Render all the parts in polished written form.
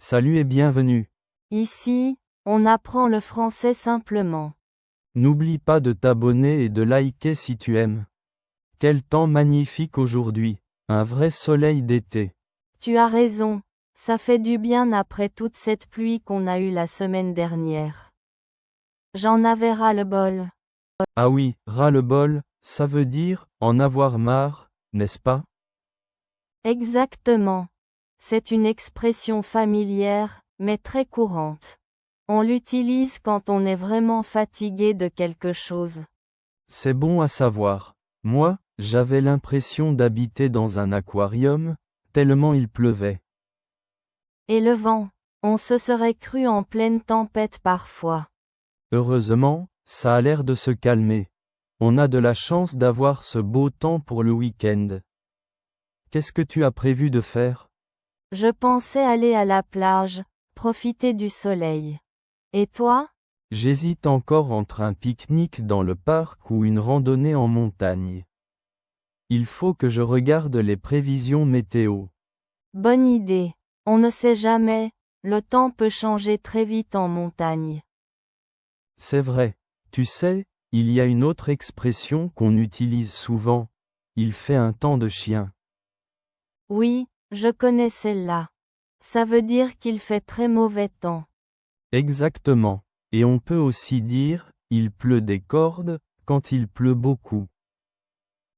Salut et bienvenue. Ici, on apprend le français simplement. N'oublie pas de t'abonner et de liker si tu aimes. Quel temps magnifique aujourd'hui, un vrai soleil d'été. Tu as raison, ça fait du bien après toute cette pluie qu'on a eue la semaine dernière. J'en avais ras-le-bol. Ah oui, ras-le-bol, ça veut dire en avoir marre, n'est-ce pas? Exactement. C'est une expression familière, mais très courante. On l'utilise quand on est vraiment fatigué de quelque chose. C'est bon à savoir. Moi, j'avais l'impression d'habiter dans un aquarium, tellement il pleuvait. Et le vent, on se serait cru en pleine tempête parfois. Heureusement, ça a l'air de se calmer. On a de la chance d'avoir ce beau temps pour le week-end. Qu'est-ce que tu as prévu de faire? Je pensais aller à la plage, profiter du soleil. Et toi? J'hésite encore entre un pique-nique dans le parc ou une randonnée en montagne. Il faut que je regarde les prévisions météo. Bonne idée. On ne sait jamais, le temps peut changer très vite en montagne. C'est vrai, tu sais, il y a une autre expression qu'on utilise souvent. Il fait un temps de chien. Oui, je connais celle-là. Ça veut dire qu'il fait très mauvais temps. Exactement. Et on peut aussi dire, il pleut des cordes, quand il pleut beaucoup.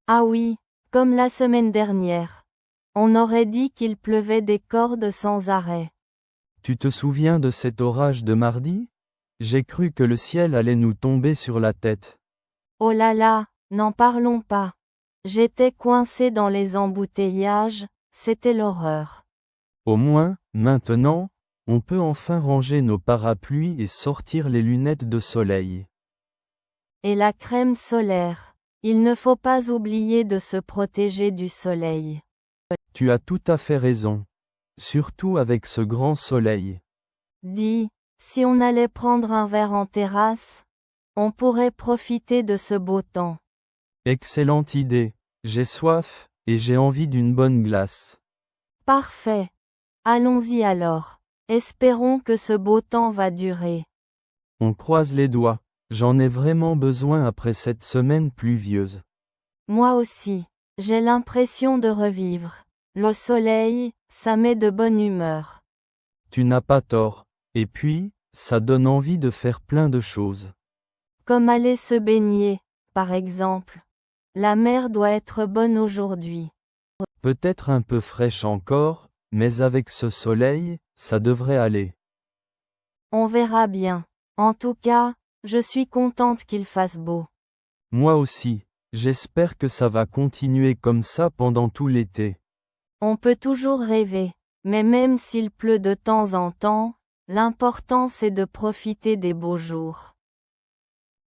Ah oui, comme la semaine dernière. On aurait dit qu'il pleuvait des cordes sans arrêt. Tu te souviens de cet orage de mardi? J'ai cru que le ciel allait nous tomber sur la tête. Oh là là, n'en parlons pas. J'étais coincé dans les embouteillages, c'était l'horreur. Au moins, maintenant, on peut enfin ranger nos parapluies et sortir les lunettes de soleil. Et la crème solaire. Il ne faut pas oublier de se protéger du soleil. Tu as tout à fait raison. Surtout avec ce grand soleil. Dis, si on allait prendre un verre en terrasse, on pourrait profiter de ce beau temps. Excellente idée. J'ai soif, et j'ai envie d'une bonne glace. Parfait. Allons-y alors. Espérons que ce beau temps va durer. On croise les doigts. J'en ai vraiment besoin après cette semaine pluvieuse. Moi aussi, j'ai l'impression de revivre. Le soleil, ça met de bonne humeur. Tu n'as pas tort. Et puis, ça donne envie de faire plein de choses. Comme aller se baigner, par exemple. La mer doit être bonne aujourd'hui. Peut-être un peu fraîche encore, mais avec ce soleil, ça devrait aller. On verra bien. En tout cas, je suis contente qu'il fasse beau. Moi aussi, j'espère que ça va continuer comme ça pendant tout l'été. On peut toujours rêver, mais même s'il pleut de temps en temps, l'important c'est de profiter des beaux jours.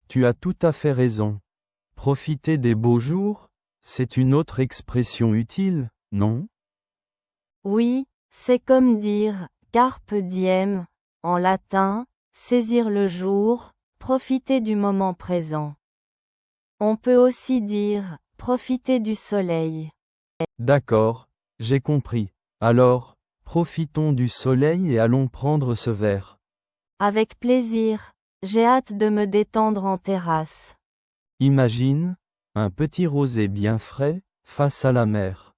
Tu as tout à fait raison. Profiter des beaux jours, c'est une autre expression utile, non? Oui, c'est comme dire carpe diem, en latin, saisir le jour, profiter du moment présent. On peut aussi dire profiter du soleil. D'accord, j'ai compris. Alors, profitons du soleil et allons prendre ce verre. Avec plaisir, j'ai hâte de me détendre en terrasse. Imagine, un petit rosé bien frais, face à la mer.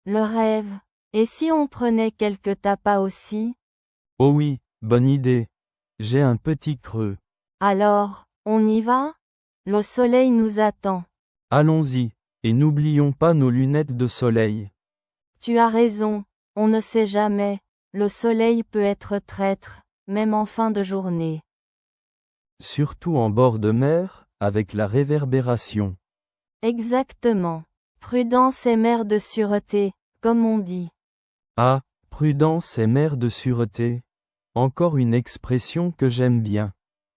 Le rêve. Et si on prenait quelques tapas aussi? Oh oui, bonne idée. J'ai un petit creux. Alors, on y va? Le soleil nous attend. Allons-y, et n'oublions pas nos lunettes de soleil. Tu as raison, on ne sait jamais, le soleil peut être traître, même en fin de journée. Surtout en bord de mer, avec la réverbération. Exactement. Prudence est mère de sûreté, comme on dit. Ah, prudence est mère de sûreté. Encore une expression que j'aime bien.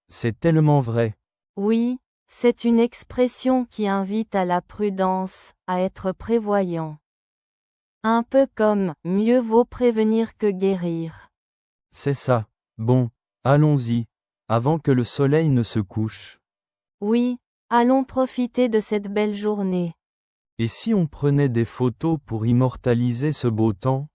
C'est tellement vrai. Oui, c'est une expression qui invite à la prudence, à être prévoyant. Un peu comme mieux vaut prévenir que guérir. C'est ça. Bon, allons-y, avant que le soleil ne se couche. Oui, allons profiter de cette belle journée. Et si on prenait des photos pour immortaliser ce beau temps?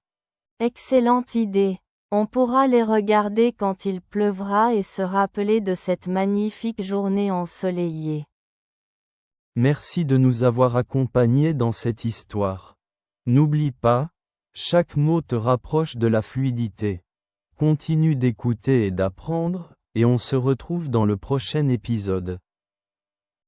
Excellente idée. On pourra les regarder quand il pleuvra et se rappeler de cette magnifique journée ensoleillée. Merci de nous avoir accompagnés dans cette histoire. N'oublie pas, chaque mot te rapproche de la fluidité. Continue d'écouter et d'apprendre, et on se retrouve dans le prochain épisode.